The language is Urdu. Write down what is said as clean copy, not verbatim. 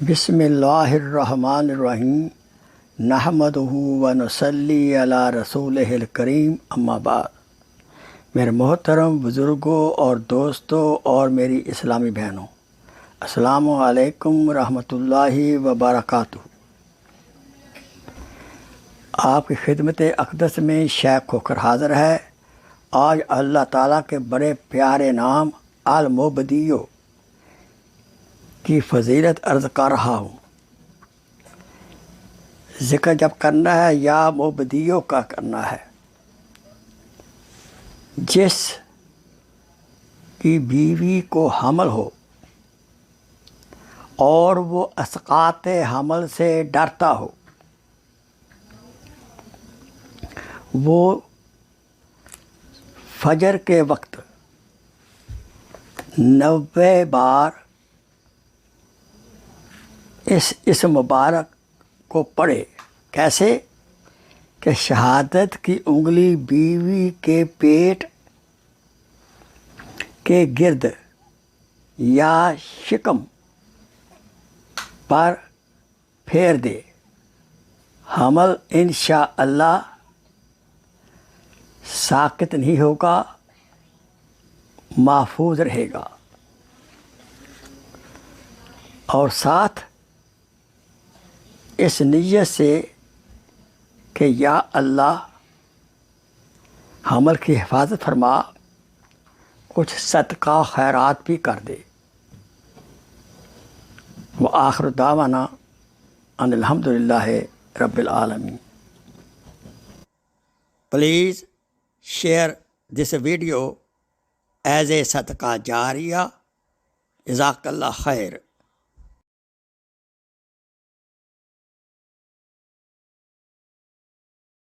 بسم اللہ الرحمن الرحیم نحمدہ و نصلی علی رسولہ الکریم اما بعد۔ میرے محترم بزرگوں اور دوستوں اور میری اسلامی بہنوں، السلام علیکم ورحمۃ اللہ وبرکاتہ۔ آپ کی خدمت اقدس میں شیخ ہو کر حاضر ہے۔ آج اللہ تعالیٰ کے بڑے پیارے نام المبدیو کی فضیلت عرض کر رہا ہوں۔ ذکر جب کرنا ہے یا مبدیو کا کرنا ہے، جس کی بیوی کو حمل ہو اور وہ اسقاط حمل سے ڈرتا ہو، وہ فجر کے وقت 90 بار اس مبارک کو پڑھے۔ کیسے کہ شہادت کی انگلی بیوی کے پیٹ کے گرد یا شکم پر پھیر دے، حمل انشاءاللہ ساقط نہیں ہوگا، محفوظ رہے گا۔ اور ساتھ اس نیت سے کہ یا اللہ حمل کی حفاظت فرما، کچھ صدقہ خیرات بھی کر دے۔ وآخر دعوانا ان الحمدللہ رب العالمین۔ Please share this video as a صدقہ جاریہ۔ جزاک اللہ خیر۔